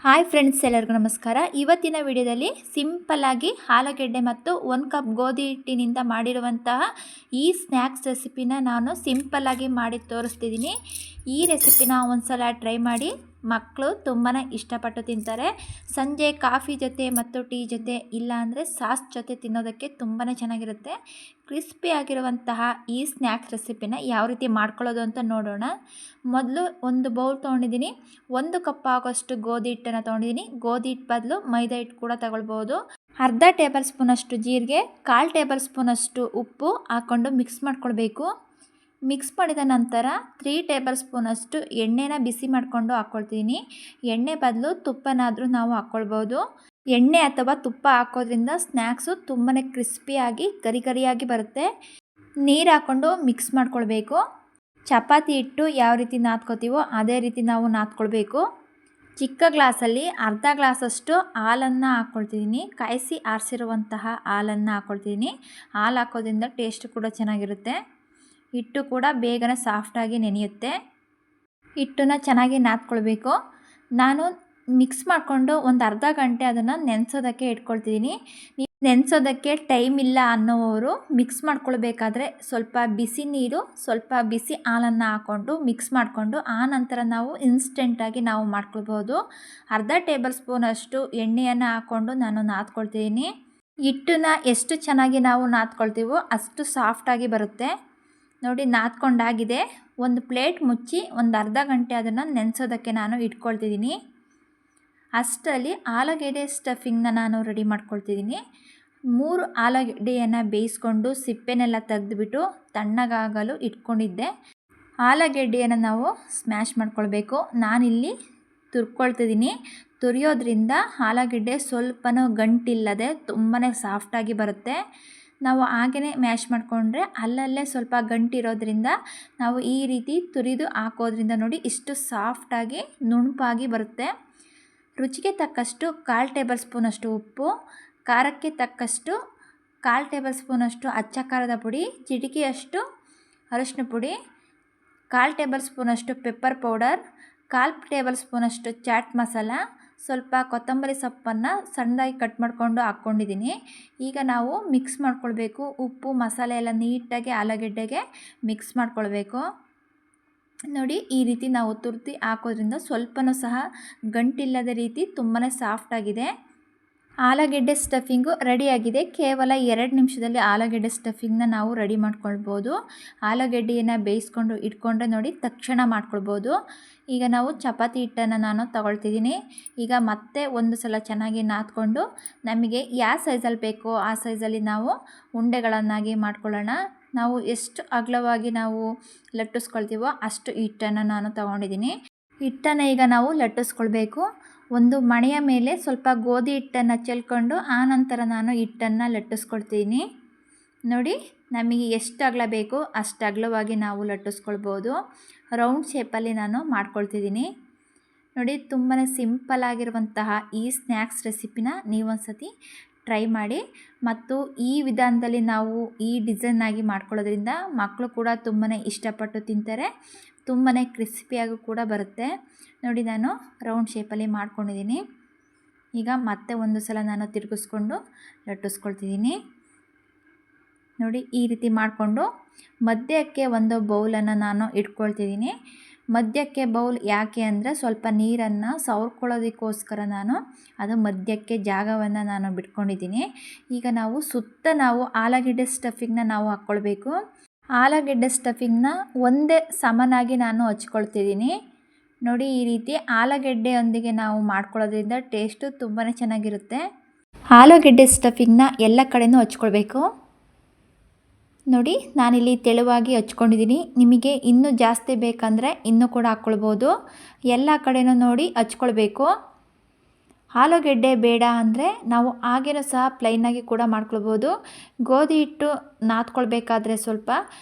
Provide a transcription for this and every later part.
Hi friends, ಎಲ್ಲರಿಗೂ ನಮಸ್ಕಾರ. ಇವತ್ತಿನ ವಿಡಿಯೋದಲ್ಲಿ ಸಿಂಪಲ್ಲಾಗಿ ಆಲೂಗೆಡ್ಡೆ ಮತ್ತು 1 ಕಪ್ ಗೋಧಿ ಹಿಟ್ಟಿನಿಂದ ಮಾಡಿರುವಂತಹ ಈ ಸ್ನ್ಯಾಕ್ಸ್ ರೆಸಿಪಿನ ನಾನು ಸಿಂಪಲ್ಲಾಗಿ ಮಾಡಿ ತೋರಿಸ್ತಿದ್ದೀನಿ. ಈ ರೆಸಿಪಿನ ಒಂದ್ಸಲ ಟ್ರೈ ಮಾಡಿ. ಮಕ್ಕಳು ತುಂಬಾ ಇಷ್ಟಪಟ್ಟು ತಿಂತಾರೆ. ಸಂಜೆ ಕಾಫಿ ಜೊತೆ ಮತ್ತು ಟೀ ಜೊತೆ, ಇಲ್ಲ ಅಂದರೆ ಸಾಸ್ ಜೊತೆ ತಿನ್ನೋದಕ್ಕೆ ತುಂಬಾ ಚೆನ್ನಾಗಿರುತ್ತೆ. ಕ್ರಿಸ್ಪಿ ಆಗಿರುವಂತಹ ಈ ಸ್ನ್ಯಾಕ್ಸ್ ರೆಸಿಪಿನ ಯಾವ ರೀತಿ ಮಾಡ್ಕೊಳ್ಳೋದು ಅಂತ ನೋಡೋಣ. ಮೊದಲು ಒಂದು ಬೌಲ್ ತೊಗೊಂಡಿದ್ದೀನಿ. 1 ಕಪ್ ಆಗೋಷ್ಟು ಗೋಧಿ ಹಿಟ್ಟನ್ನು ತೊಗೊಂಡಿದ್ದೀನಿ. ಗೋಧಿ ಹಿಟ್ಟು ಬದಲು ಮೈದಾ ಹಿಟ್ಟು ಕೂಡ ತಗೊಳ್ಬೋದು. ಅರ್ಧ ಟೇಬಲ್ ಸ್ಪೂನಷ್ಟು ಜೀರಿಗೆ, 1/4 ಟೇಬಲ್ ಸ್ಪೂನಷ್ಟು ಉಪ್ಪು ಹಾಕ್ಕೊಂಡು ಮಿಕ್ಸ್ ಮಾಡ್ಕೊಳ್ಬೇಕು. ಮಿಕ್ಸ್ ಮಾಡಿದ ನಂತರ 3 ಟೇಬಲ್ ಸ್ಪೂನಷ್ಟು ಎಣ್ಣೆನ ಬಿಸಿ ಮಾಡಿಕೊಂಡು ಹಾಕ್ಕೊಳ್ತೀನಿ. ಎಣ್ಣೆ ಬದಲು ತುಪ್ಪನಾದರೂ ನಾವು ಹಾಕ್ಕೊಳ್ಬೋದು. ಎಣ್ಣೆ ಅಥವಾ ತುಪ್ಪ ಹಾಕೋದ್ರಿಂದ ಸ್ನ್ಯಾಕ್ಸು ತುಂಬಾ ಕ್ರಿಸ್ಪಿಯಾಗಿ ಗರಿಯಾಗಿ ಬರುತ್ತೆ. ನೀರು ಹಾಕ್ಕೊಂಡು ಮಿಕ್ಸ್ ಮಾಡ್ಕೊಳ್ಬೇಕು. ಚಪಾತಿ ಹಿಟ್ಟು ಯಾವ ರೀತಿ ನಾದ್ಕೋತೀವೋ ಅದೇ ರೀತಿ ನಾವು ನಾದ್ಕೊಳ್ಬೇಕು. ಚಿಕ್ಕ ಗ್ಲಾಸಲ್ಲಿ ಅರ್ಧ ಗ್ಲಾಸಷ್ಟು ಹಾಲನ್ನು ಹಾಕ್ಕೊಳ್ತಿದ್ದೀನಿ. ಕಾಯಿಸಿ ಆರಿಸಿರುವಂತಹ ಹಾಲನ್ನು ಹಾಕ್ಕೊಳ್ತಿದ್ದೀನಿ. ಹಾಲು ಹಾಕೋದ್ರಿಂದ ಟೇಸ್ಟ್ ಕೂಡ ಚೆನ್ನಾಗಿರುತ್ತೆ. ಹಿಟ್ಟು ಕೂಡ ಬೇಗನೆ ಸಾಫ್ಟಾಗಿ ನೆನೆಯುತ್ತೆ. ಹಿಟ್ಟನ್ನು ಚೆನ್ನಾಗಿ ನಾದ್ಕೊಳ್ಬೇಕು. ನಾನು ಮಿಕ್ಸ್ ಮಾಡಿಕೊಂಡು ಒಂದು ಅರ್ಧ ಗಂಟೆ ಅದನ್ನು ನೆನೆಸೋದಕ್ಕೆ ಇಟ್ಕೊಳ್ತಿದ್ದೀನಿ. ನೆನೆಸೋದಕ್ಕೆ ಟೈಮ್ ಇಲ್ಲ ಅನ್ನೋವರು ಮಿಕ್ಸ್ ಮಾಡ್ಕೊಳ್ಬೇಕಾದ್ರೆ ಸ್ವಲ್ಪ ಬಿಸಿ ನೀರು, ಸ್ವಲ್ಪ ಬಿಸಿ ಹಾಲನ್ನು ಹಾಕ್ಕೊಂಡು ಮಿಕ್ಸ್ ಮಾಡಿಕೊಂಡು ಆ ನಂತರ ನಾವು ಇನ್ಸ್ಟೆಂಟಾಗಿ ನಾವು ಮಾಡ್ಕೊಳ್ಬೋದು. ಅರ್ಧ ಟೇಬಲ್ ಸ್ಪೂನಷ್ಟು ಎಣ್ಣೆಯನ್ನು ಹಾಕ್ಕೊಂಡು ನಾನು ನಾದ್ಕೊಳ್ತಿದ್ದೀನಿ. ಹಿಟ್ಟನ್ನು ಎಷ್ಟು ಚೆನ್ನಾಗಿ ನಾವು ನಾದ್ಕೊಳ್ತೀವೋ ಅಷ್ಟು ಸಾಫ್ಟಾಗಿ ಬರುತ್ತೆ. ನೋಡಿ, ನಾದ್ಕೊಂಡಾಗಿದೆ. ಒಂದು ಪ್ಲೇಟ್ ಮುಚ್ಚಿ ಒಂದು ಅರ್ಧ ಗಂಟೆ ಅದನ್ನು ನೆನೆಸೋದಕ್ಕೆ ನಾನು ಇಟ್ಕೊಳ್ತಿದ್ದೀನಿ. ಅಷ್ಟರಲ್ಲಿ ಆಲೂಗೆಡ್ಡೆ ಸ್ಟಫಿಂಗ್ನ ನಾನು ರೆಡಿ ಮಾಡ್ಕೊಳ್ತಿದ್ದೀನಿ. 3 ಆಲೂಗೆಡ್ಡೆಯನ್ನು ಬೇಯಿಸ್ಕೊಂಡು ಸಿಪ್ಪೆನೆಲ್ಲ ತೆಗೆದುಬಿಟ್ಟು ತಣ್ಣಗಾಗಲು ಇಟ್ಕೊಂಡಿದ್ದೆ. ಆಲೂಗೆಡ್ಡೆಯನ್ನು ನಾವು ಸ್ಮ್ಯಾಶ್ ಮಾಡ್ಕೊಳ್ಬೇಕು. ನಾನಿಲ್ಲಿ ತುರ್ಕೊಳ್ತಿದ್ದೀನಿ. ತುರಿಯೋದ್ರಿಂದ ಆಲೂಗೆಡ್ಡೆ ಸ್ವಲ್ಪನೂ ಗಂಟಿಲ್ಲದೆ ತುಂಬಾ ಸಾಫ್ಟಾಗಿ ಬರುತ್ತೆ. ನಾವು ಹಾಗೇ ಮ್ಯಾಶ್ ಮಾಡಿಕೊಂಡ್ರೆ ಅಲ್ಲಲ್ಲೇ ಸ್ವಲ್ಪ ಗಂಟಿರೋದ್ರಿಂದ ನಾವು ಈ ರೀತಿ ತುರಿದು ಹಾಕೋದ್ರಿಂದ ನೋಡಿ ಇಷ್ಟು ಸಾಫ್ಟಾಗಿ ನುಣುಪಾಗಿ ಬರುತ್ತೆ. ರುಚಿಗೆ ತಕ್ಕಷ್ಟು 1/4 ಟೇಬಲ್ ಸ್ಪೂನಷ್ಟು ಉಪ್ಪು, ಖಾರಕ್ಕೆ ತಕ್ಕಷ್ಟು 1/4 ಟೇಬಲ್ ಸ್ಪೂನಷ್ಟು ಅಚ್ಚ ಖಾರದ ಪುಡಿ, ಚಿಟಿಕೆಯಷ್ಟು ಅರಿಶಿನ ಪುಡಿ, 1/4 ಟೇಬಲ್ ಸ್ಪೂನಷ್ಟು ಪೆಪ್ಪರ್ ಪೌಡರ್, 1/4 ಟೇಬಲ್ ಸ್ಪೂನಷ್ಟು ಚಾಟ್ ಮಸಾಲ, ಸ್ವಲ್ಪ ಕೊತ್ತಂಬರಿ ಸೊಪ್ಪನ್ನು ಸಣ್ಣದಾಗಿ ಕಟ್ ಮಾಡಿಕೊಂಡು ಹಾಕ್ಕೊಂಡಿದ್ದೀನಿ. ಈಗ ನಾವು ಮಿಕ್ಸ್ ಮಾಡ್ಕೊಳ್ಬೇಕು. ಉಪ್ಪು ಮಸಾಲೆ ಎಲ್ಲ ನೀಟಾಗಿ ಆಲೂಗೆಡ್ಡೆಗೆ ಮಿಕ್ಸ್ ಮಾಡ್ಕೊಳ್ಬೇಕು. ನೋಡಿ, ಈ ರೀತಿ ನಾವು ತುರ್ತಿ ಹಾಕೋದ್ರಿಂದ ಸ್ವಲ್ಪನೂ ಸಹ ಗಂಟಿಲ್ಲದ ರೀತಿ ತುಂಬಾ ಸಾಫ್ಟಾಗಿದೆ. ಆಲೂಗೆಡ್ಡೆ ಸ್ಟಫಿಂಗು ರೆಡಿಯಾಗಿದೆ. ಕೇವಲ 2 ನಿಮಿಷದಲ್ಲಿ ಆಲೂಗೆಡ್ಡೆ ಸ್ಟಫಿಂಗ್ನ ನಾವು ರೆಡಿ ಮಾಡ್ಕೊಳ್ಬೋದು. ಆಲೂಗೆಡ್ಡೆಯನ್ನು ಬೇಯಿಸ್ಕೊಂಡು ಇಟ್ಕೊಂಡ್ರೆ ನೋಡಿ ತಕ್ಷಣ ಮಾಡ್ಕೊಳ್ಬೋದು. ಈಗ ನಾವು ಚಪಾತಿ ಹಿಟ್ಟನ್ನು ನಾನು ತಗೊಳ್ತಿದ್ದೀನಿ. ಈಗ ಮತ್ತೆ ಒಂದು ಸಲ ಚೆನ್ನಾಗಿ ನಾದ್ಕೊಂಡು ನಮಗೆ ಯಾವ ಸೈಜಲ್ಲಿ ಬೇಕೋ ಆ ಸೈಜಲ್ಲಿ ನಾವು ಉಂಡೆಗಳನ್ನಾಗಿ ಮಾಡ್ಕೊಳ್ಳೋಣ. ನಾವು ಎಷ್ಟು ಅಗಲವಾಗಿ ನಾವು ಲಟ್ಟಿಸ್ಕೊಳ್ತೀವೋ ಅಷ್ಟು ಹಿಟ್ಟನ್ನು ನಾನು ತಗೊಂಡಿದ್ದೀನಿ. ಹಿಟ್ಟನ್ನು ಈಗ ನಾವು ಲಟ್ಟಿಸ್ಕೊಳ್ಬೇಕು. ಒಂದು ಮಣೆಯ ಮೇಲೆ ಸ್ವಲ್ಪ ಗೋಧಿ ಹಿಟ್ಟನ್ನು ಚೆಲ್ಕೊಂಡು ಆ ನಂತರ ನಾನು ಹಿಟ್ಟನ್ನು ಲಟ್ಟಿಸ್ಕೊಳ್ತೀನಿ. ನೋಡಿ, ನಮಗೆ ಎಷ್ಟು ಅಗಲ ಬೇಕೋ ಅಷ್ಟು ಅಗಲವಾಗಿ ನಾವು ಲಟ್ಟಿಸ್ಕೊಳ್ಬೋದು. ರೌಂಡ್ ಶೇಪಲ್ಲಿ ನಾನು ಮಾಡ್ಕೊಳ್ತಿದ್ದೀನಿ. ನೋಡಿ, ತುಂಬಾ ಸಿಂಪಲ್ ಆಗಿರುವಂತಹ ಈ ಸ್ನ್ಯಾಕ್ಸ್ ರೆಸಿಪಿನ ನೀವೊಂದ್ಸತಿ ಟ್ರೈ ಮಾಡಿ. ಮತ್ತು ಈ ವಿಧಾನದಲ್ಲಿ ನಾವು ಈ ಡಿಸೈನಾಗಿ ಮಾಡ್ಕೊಳ್ಳೋದ್ರಿಂದ ಮಕ್ಕಳು ಕೂಡ ತುಂಬಾ ಇಷ್ಟಪಟ್ಟು ತಿಂತಾರೆ. ತುಂಬಾ ಕ್ರಿಸ್ಪಿಯಾಗೂ ಕೂಡ ಬರುತ್ತೆ. ನೋಡಿ, ನಾನು ರೌಂಡ್ ಶೇಪಲ್ಲಿ ಮಾಡ್ಕೊಂಡಿದ್ದೀನಿ. ಈಗ ಮತ್ತೆ ಒಂದು ಸಲ ನಾನು ತಿರುಗಿಸ್ಕೊಂಡು ಲಟ್ಟಿಸ್ಕೊಳ್ತಿದ್ದೀನಿ. ನೋಡಿ, ಈ ರೀತಿ ಮಾಡಿಕೊಂಡು ಮಧ್ಯಕ್ಕೆ ಒಂದು ಬೌಲನ್ನು ನಾನು ಇಟ್ಕೊಳ್ತಿದ್ದೀನಿ. ಮಧ್ಯಕ್ಕೆ ಬೌಲ್ ಯಾಕೆ ಅಂದರೆ ಸ್ವಲ್ಪ ನೀರನ್ನು ಸವರ್ಕೊಳ್ಳೋದಕ್ಕೋಸ್ಕರ ನಾನು ಅದು ಮಧ್ಯಕ್ಕೆ ಜಾಗವನ್ನು ನಾನು ಬಿಟ್ಕೊಂಡಿದ್ದೀನಿ. ಈಗ ನಾವು ನಾವು ಆಲೂಗೆಡ್ಡೆ ಸ್ಟಫಿಂಗ್ನ ನಾವು ಹಾಕ್ಕೊಳ್ಬೇಕು. ಆಲೂಗೆಡ್ಡೆ ಸ್ಟಫಿಂಗ್ನ ಒಂದೇ ಸಮನಾಗಿ ನಾನು ಹಚ್ಕೊಳ್ತಿದ್ದೀನಿ. ನೋಡಿ, ಈ ರೀತಿ ಆಲೂಗೆಡ್ಡೆಯೊಂದಿಗೆ ನಾವು ಮಾಡ್ಕೊಳ್ಳೋದ್ರಿಂದ ಟೇಸ್ಟು ತುಂಬಾ ಚೆನ್ನಾಗಿರುತ್ತೆ. ಆಲೂಗೆಡ್ಡೆ ಸ್ಟಫಿಂಗ್ನ ಎಲ್ಲ ಕಡೆಯೂ ಹಚ್ಕೊಳ್ಬೇಕು. ನೋಡಿ, ನಾನಿಲ್ಲಿ ತೆಳುವಾಗಿ ಹಚ್ಕೊಂಡಿದ್ದೀನಿ. ನಿಮಗೆ ಇನ್ನೂ ಜಾಸ್ತಿ ಬೇಕಂದರೆ ಇನ್ನೂ ಕೂಡ ಹಾಕ್ಕೊಳ್ಬೋದು. ಎಲ್ಲ ಕಡೆಯೂ ನೋಡಿ ಹಚ್ಕೊಳ್ಬೇಕು. ಆಲೂಗೆಡ್ಡೆ ಬೇಡ ಅಂದರೆ ನಾವು ಹಾಗೇನೂ ಸಹ ಪ್ಲೈನಾಗಿ ಕೂಡ ಮಾಡ್ಕೊಳ್ಬೋದು. ಗೋಧಿ ಹಿಟ್ಟು ನಾದ್ಕೊಳ್ಬೇಕಾದ್ರೆ ಸ್ವಲ್ಪ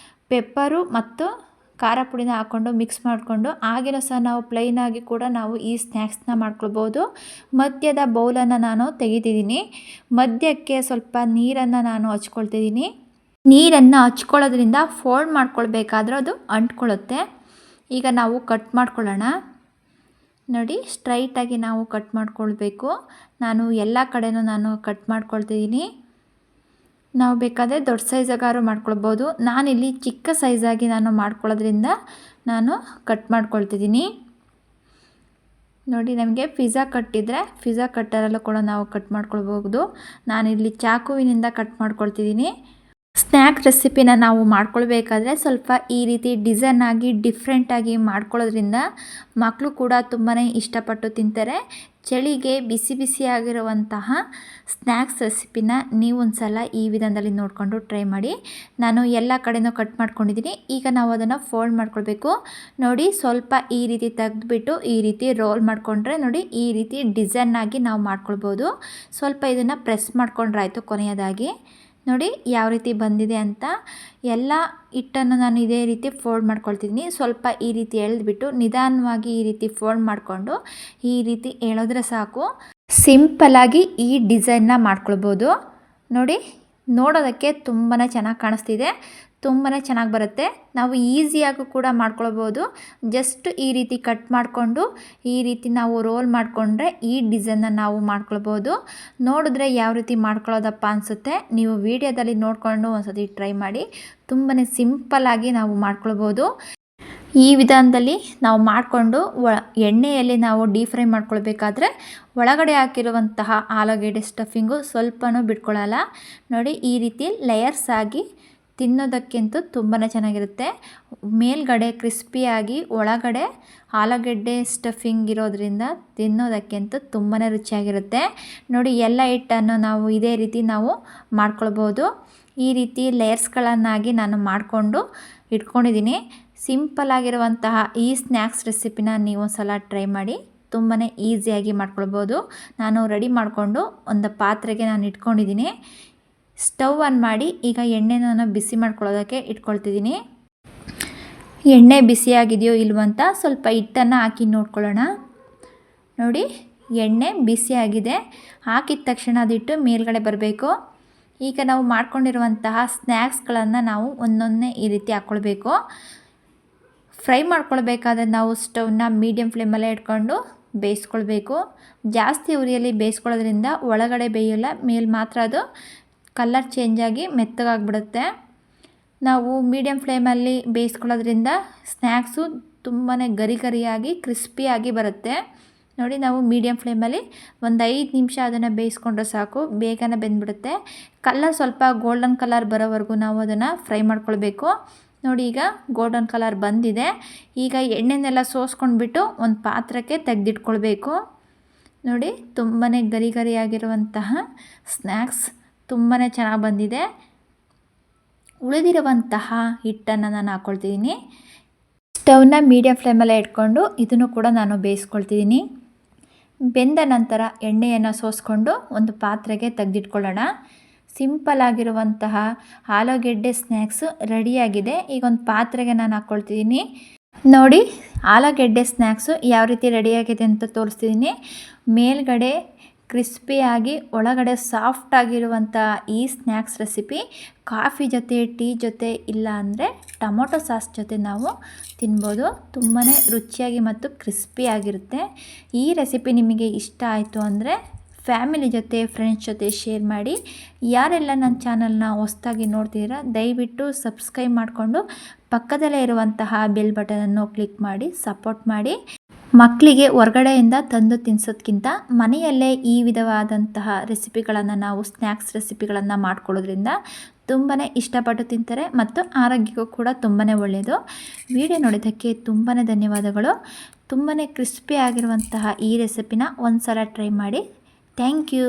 ಪೆಪ್ಪರು ಮತ್ತು ಖಾರ ಪುಡಿನ ಹಾಕ್ಕೊಂಡು ಮಿಕ್ಸ್ ಮಾಡಿಕೊಂಡು ಹಾಗೇನೂ ಸಹ ನಾವು ಪ್ಲೈನಾಗಿ ಕೂಡ ನಾವು ಈ ಸ್ನ್ಯಾಕ್ಸ್ನ ಮಾಡ್ಕೊಳ್ಬೋದು. ಮಧ್ಯದ ಬೌಲನ್ನು ನಾನು ತೆಗಿತಿದ್ದೀನಿ. ಮಧ್ಯಕ್ಕೆ ಸ್ವಲ್ಪ ನೀರನ್ನು ನಾನು ಹಚ್ಕೊಳ್ತಿದ್ದೀನಿ. ನೀರನ್ನು ಹಚ್ಕೊಳ್ಳೋದ್ರಿಂದ ಫೋಲ್ಡ್ ಮಾಡ್ಕೊಳ್ಬೇಕಾದ್ರೆ ಅದು ಅಂಟ್ಕೊಳ್ಳುತ್ತೆ. ಈಗ ನಾವು ಕಟ್ ಮಾಡ್ಕೊಳ್ಳೋಣ. ನೋಡಿ ಸ್ಟ್ರೈಟಾಗಿ ನಾವು ಕಟ್ ಮಾಡ್ಕೊಳ್ಬೇಕು. ನಾನು ಎಲ್ಲ ಕಡೆನೂ ನಾನು ಕಟ್ ಮಾಡ್ಕೊಳ್ತಿದ್ದೀನಿ. ನಾವು ಬೇಕಾದರೆ ದೊಡ್ಡ ಸೈಜಾಗಾರು ಮಾಡ್ಕೊಳ್ಬೋದು. ನಾನಿಲ್ಲಿ ಚಿಕ್ಕ ಸೈಜಾಗಿ ನಾನು ಮಾಡ್ಕೊಳ್ಳೋದ್ರಿಂದ ನಾನು ಕಟ್ ಮಾಡ್ಕೊಳ್ತಿದ್ದೀನಿ. ನೋಡಿ ನಮಗೆ ಪಿಜ್ಜಾ ಕಟ್ಟಿದ್ರೆ ಪಿಜ್ಜಾ ಕಟ್ಟರಲ್ಲೂ ಕೂಡ ನಾವು ಕಟ್ ಮಾಡ್ಕೊಳ್ಬೋದು. ನಾನಿಲ್ಲಿ ಚಾಕುವಿನಿಂದ ಕಟ್ ಮಾಡ್ಕೊಳ್ತಿದ್ದೀನಿ. ಸ್ನ್ಯಾಕ್ ರೆಸಿಪಿನ ನಾವು ಮಾಡ್ಕೊಳ್ಬೇಕಾದ್ರೆ ಸ್ವಲ್ಪ ಈ ರೀತಿ ಡಿಸೈನಾಗಿ ಡಿಫ್ರೆಂಟಾಗಿ ಮಾಡ್ಕೊಳ್ಳೋದ್ರಿಂದ ಮಕ್ಕಳು ಕೂಡ ತುಂಬಾ ಇಷ್ಟಪಟ್ಟು ತಿಂತಾರೆ. ಚಳಿಗೆ ಬಿಸಿ ಬಿಸಿಯಾಗಿರುವಂತಹ ಸ್ನ್ಯಾಕ್ಸ್ ರೆಸಿಪಿನ ನೀವು ಒಂದು ಸಲ ಈ ವಿಧಾನದಲ್ಲಿ ನೋಡಿಕೊಂಡು ಟ್ರೈ ಮಾಡಿ. ನಾನು ಎಲ್ಲ ಕಡೆನೂ ಕಟ್ ಮಾಡ್ಕೊಂಡಿದ್ದೀನಿ. ಈಗ ನಾವು ಅದನ್ನು ಫೋಲ್ಡ್ ಮಾಡ್ಕೊಳ್ಬೇಕು. ನೋಡಿ ಸ್ವಲ್ಪ ಈ ರೀತಿ ತೆಗೆದುಬಿಟ್ಟು ಈ ರೀತಿ ರೋಲ್ ಮಾಡಿಕೊಂಡ್ರೆ ನೋಡಿ ಈ ರೀತಿ ಡಿಸೈನಾಗಿ ನಾವು ಮಾಡ್ಕೊಳ್ಬೋದು. ಸ್ವಲ್ಪ ಇದನ್ನು ಪ್ರೆಸ್ ಮಾಡ್ಕೊಂಡ್ರೆ ಆಯಿತು. ಕೊನೆಯದಾಗಿ ನೋಡಿ ಯಾವ ರೀತಿ ಬಂದಿದೆ ಅಂತ. ಎಲ್ಲ ಹಿಟ್ಟನ್ನು ನಾನು ಇದೇ ರೀತಿ ಫೋಲ್ಡ್ ಮಾಡ್ಕೊಳ್ತಿದ್ದೀನಿ. ಸ್ವಲ್ಪ ಈ ರೀತಿ ಎಳೆದ್ಬಿಟ್ಟು ನಿಧಾನವಾಗಿ ಈ ರೀತಿ ಫೋಲ್ಡ್ ಮಾಡಿಕೊಂಡು ಈ ರೀತಿ ಎಳೆದ್ರೆ ಸಾಕು. ಸಿಂಪಲ್ಲಾಗಿ ಈ ಡಿಸೈನ್ನ ಮಾಡ್ಕೊಳ್ಬೋದು. ನೋಡಿ ನೋಡೋದಕ್ಕೆ ತುಂಬಾ ಚೆನ್ನಾಗಿ ಕಾಣಿಸ್ತಿದೆ, ತುಂಬಾ ಚೆನ್ನಾಗಿ ಬರುತ್ತೆ. ನಾವು ಈಸಿಯಾಗೂ ಕೂಡ ಮಾಡ್ಕೊಳ್ಬೋದು. ಜಸ್ಟ್ ಈ ರೀತಿ ಕಟ್ ಮಾಡಿಕೊಂಡು ಈ ರೀತಿ ನಾವು ರೋಲ್ ಮಾಡಿಕೊಂಡ್ರೆ ಈ ಡಿಸೈನ್ನ ನಾವು ಮಾಡ್ಕೊಳ್ಬೋದು. ನೋಡಿದ್ರೆ ಯಾವ ರೀತಿ ಮಾಡ್ಕೊಳ್ಳೋದಪ್ಪ ಅನಿಸುತ್ತೆ. ನೀವು ವಿಡಿಯೋದಲ್ಲಿ ನೋಡಿಕೊಂಡು ಒಂದ್ಸತಿ ಟ್ರೈ ಮಾಡಿ. ತುಂಬಾ ಸಿಂಪಲ್ಲಾಗಿ ನಾವು ಮಾಡ್ಕೊಳ್ಬೋದು. ಈ ವಿಧಾನದಲ್ಲಿ ನಾವು ಮಾಡಿಕೊಂಡು ಎಣ್ಣೆಯಲ್ಲಿ ನಾವು ಡೀಪ್ ಫ್ರೈ ಮಾಡ್ಕೊಳ್ಬೇಕಾದ್ರೆ ಒಳಗಡೆ ಹಾಕಿರುವಂತಹ ಆಲೂಗೆಡ್ಡೆ ಸ್ಟಫಿಂಗು ಸ್ವಲ್ಪನೂ ಬಿಟ್ಕೊಳ್ಳಲ್ಲ. ನೋಡಿ ಈ ರೀತಿ ಲೇಯರ್ಸ್ ಆಗಿ ತಿನ್ನೋದಕ್ಕಂತೂ ತುಂಬಾ ಚೆನ್ನಾಗಿರುತ್ತೆ. ಮೇಲ್ಗಡೆ ಕ್ರಿಸ್ಪಿಯಾಗಿ ಒಳಗಡೆ ಆಲೂಗೆಡ್ಡೆ ಸ್ಟಫಿಂಗ್ ಇರೋದ್ರಿಂದ ತಿನ್ನೋದಕ್ಕಂತೂ ತುಂಬಾ ರುಚಿಯಾಗಿರುತ್ತೆ. ನೋಡಿ ಎಲ್ಲ ಹಿಟ್ಟನ್ನು ನಾವು ಇದೇ ರೀತಿ ನಾವು ಮಾಡ್ಕೊಳ್ಬೋದು. ಈ ರೀತಿ ಲೇಯರ್ಸ್ಗಳನ್ನಾಗಿ ನಾನು ಮಾಡಿಕೊಂಡು ಇಟ್ಕೊಂಡಿದ್ದೀನಿ. ಸಿಂಪಲ್ಲಾಗಿರುವಂತಹ ಈ ಸ್ನ್ಯಾಕ್ಸ್ ರೆಸಿಪಿನ ನೀವು ಒಂದು ಸಲ ಟ್ರೈ ಮಾಡಿ. ತುಂಬಾ ಈಸಿಯಾಗಿ ಮಾಡ್ಕೊಳ್ಬೋದು. ನಾನು ರೆಡಿ ಮಾಡಿಕೊಂಡು ಒಂದು ಪಾತ್ರೆಗೆ ನಾನು ಇಟ್ಕೊಂಡಿದ್ದೀನಿ. ಸ್ಟವ್ ಆನ್ ಮಾಡಿ ಈಗ ಎಣ್ಣೆನ ಬಿಸಿ ಮಾಡ್ಕೊಳ್ಳೋದಕ್ಕೆ ಇಟ್ಕೊಳ್ತಿದ್ದೀನಿ. ಎಣ್ಣೆ ಬಿಸಿಯಾಗಿದೆಯೋ ಇಲ್ವಂತ ಸ್ವಲ್ಪ ಹಿಟ್ಟನ್ನು ಹಾಕಿ ನೋಡ್ಕೊಳ್ಳೋಣ. ನೋಡಿ ಎಣ್ಣೆ ಬಿಸಿಯಾಗಿದೆ. ಹಾಕಿದ ತಕ್ಷಣ ಅದಿಟ್ಟು ಮೇಲ್ಗಡೆ ಬರಬೇಕು. ಈಗ ನಾವು ಮಾಡ್ಕೊಂಡಿರುವಂತಹ ಸ್ನ್ಯಾಕ್ಸ್ಗಳನ್ನು ನಾವು ಒಂದೊಂದೇ ಈ ರೀತಿ ಹಾಕ್ಕೊಳ್ಬೇಕು. ಫ್ರೈ ಮಾಡ್ಕೊಳ್ಬೇಕಾದ್ರೆ ನಾವು ಸ್ಟವ್ನ ಮೀಡಿಯಮ್ ಫ್ಲೇಮಲ್ಲೇ ಇಟ್ಕೊಂಡು ಬೇಯಿಸ್ಕೊಳ್ಬೇಕು. ಜಾಸ್ತಿ ಉರಿಯಲ್ಲಿ ಬೇಯಿಸ್ಕೊಳ್ಳೋದ್ರಿಂದ ಒಳಗಡೆ ಬೇಯೋಲ್ಲ, ಮೇಲೆ ಮಾತ್ರ ಅದು ಕಲರ್ ಚೇಂಜಾಗಿ ಮೆತ್ತಗಾಗ್ಬಿಡುತ್ತೆ. ನಾವು ಮೀಡಿಯಮ್ ಫ್ಲೇಮಲ್ಲಿ ಬೇಯಿಸ್ಕೊಳ್ಳೋದ್ರಿಂದ ಸ್ನ್ಯಾಕ್ಸು ತುಂಬಾ ಗರಿ ಗರಿಯಾಗಿ ಕ್ರಿಸ್ಪಿಯಾಗಿ ಬರುತ್ತೆ. ನೋಡಿ ನಾವು ಮೀಡಿಯಮ್ ಫ್ಲೇಮಲ್ಲಿ ಒಂದು 5 ನಿಮಿಷ ಅದನ್ನು ಬೇಯಿಸ್ಕೊಂಡ್ರೆ ಸಾಕು, ಬೇಗನೆ ಬೆಂದ್ಬಿಡುತ್ತೆ. ಕಲರ್ ಸ್ವಲ್ಪ ಗೋಲ್ಡನ್ ಕಲರ್ ಬರೋವರೆಗೂ ನಾವು ಅದನ್ನು ಫ್ರೈ ಮಾಡ್ಕೊಳ್ಬೇಕು. ನೋಡಿ ಈಗ ಗೋಲ್ಡನ್ ಕಲರ್ ಬಂದಿದೆ. ಈಗ ಎಣ್ಣೆನೆಲ್ಲ ಸೋಸ್ಕೊಂಡ್ಬಿಟ್ಟು ಒಂದು ಪಾತ್ರಕ್ಕೆ ತೆಗೆದಿಟ್ಕೊಳ್ಬೇಕು. ನೋಡಿ ತುಂಬಾ ಗರಿ ಗರಿಯಾಗಿರುವಂತಹ ಸ್ನ್ಯಾಕ್ಸ್ ತುಂಬಾ ಚೆನ್ನಾಗಿ ಬಂದಿದೆ. ಉಳಿದಿರುವಂತಹ ಹಿಟ್ಟನ್ನು ನಾನು ಹಾಕ್ಕೊಳ್ತಿದ್ದೀನಿ. ಸ್ಟವ್ನ ಮೀಡಿಯಮ್ ಫ್ಲೇಮಲ್ಲೇ ಇಟ್ಕೊಂಡು ಇದನ್ನು ಕೂಡ ನಾನು ಬೇಯಿಸ್ಕೊಳ್ತಿದ್ದೀನಿ. ಬೆಂದ ನಂತರ ಎಣ್ಣೆಯನ್ನು ಸೋಸ್ಕೊಂಡು ಒಂದು ಪಾತ್ರೆಗೆ ತೆಗೆದಿಟ್ಕೊಳ್ಳೋಣ. ಸಿಂಪಲ್ ಆಗಿರುವಂತಹ ಆಲೂಗೆಡ್ಡೆ ಸ್ನ್ಯಾಕ್ಸು ರೆಡಿಯಾಗಿದೆ. ಈಗ ಒಂದು ಪಾತ್ರೆಗೆ ನಾನು ಹಾಕ್ಕೊಳ್ತಿದ್ದೀನಿ. ನೋಡಿ ಆಲೂಗೆಡ್ಡೆ ಸ್ನ್ಯಾಕ್ಸು ಯಾವ ರೀತಿ ರೆಡಿಯಾಗಿದೆ ಅಂತ ತೋರಿಸ್ತಿದ್ದೀನಿ. ಮೇಲ್ಗಡೆ ಕ್ರಿಸ್ಪಿಯಾಗಿ ಒಳಗಡೆ ಸಾಫ್ಟಾಗಿರುವಂಥ ಈ ಸ್ನ್ಯಾಕ್ಸ್ ರೆಸಿಪಿ ಕಾಫಿ ಜೊತೆ, ಟೀ ಜೊತೆ, ಇಲ್ಲ ಅಂದರೆ ಟೊಮೊಟೊ ಸಾಸ್ ಜೊತೆ ನಾವು ತಿನ್ಬೋದು. ತುಂಬಾ ರುಚಿಯಾಗಿ ಮತ್ತು ಕ್ರಿಸ್ಪಿಯಾಗಿರುತ್ತೆ. ಈ ರೆಸಿಪಿ ನಿಮಗೆ ಇಷ್ಟ ಆಯಿತು ಅಂದರೆ ಫ್ಯಾಮಿಲಿ ಜೊತೆ, ಫ್ರೆಂಡ್ಸ್ ಜೊತೆ ಶೇರ್ ಮಾಡಿ. ಯಾರೆಲ್ಲ ನನ್ನ ಚಾನಲ್ನ ಹೊಸದಾಗಿ ನೋಡ್ತಿದ್ದೀರಾ ದಯವಿಟ್ಟು ಸಬ್ಸ್ಕ್ರೈಬ್ ಮಾಡಿಕೊಂಡು ಪಕ್ಕದಲ್ಲೇ ಇರುವಂತಹ ಬೆಲ್ ಬಟನನ್ನು ಕ್ಲಿಕ್ ಮಾಡಿ ಸಪೋರ್ಟ್ ಮಾಡಿ. ಮಕ್ಕಳಿಗೆ ಹೊರಗಡೆಯಿಂದ ತಂದು ತಿನ್ನಿಸೋದ್ಕಿಂತ ಮನೆಯಲ್ಲೇ ಈ ವಿಧವಾದಂತಹ ರೆಸಿಪಿಗಳನ್ನು ನಾವು ಸ್ನ್ಯಾಕ್ಸ್ ರೆಸಿಪಿಗಳನ್ನು ಮಾಡ್ಕೊಳ್ಳೋದ್ರಿಂದ ತುಂಬಾ ಇಷ್ಟಪಟ್ಟು ತಿಂತಾರೆ ಮತ್ತು ಆರೋಗ್ಯಕ್ಕೂ ಕೂಡ ತುಂಬಾ ಒಳ್ಳೆಯದು. ವಿಡಿಯೋ ನೋಡಿದ್ದಕ್ಕೆ ತುಂಬಾ ಧನ್ಯವಾದಗಳು. ತುಂಬಾ ಕ್ರಿಸ್ಪಿ ಆಗಿರುವಂತಹ ಈ ರೆಸಿಪಿನ ಒಂದು ಸಲ ಟ್ರೈ ಮಾಡಿ. Thank you.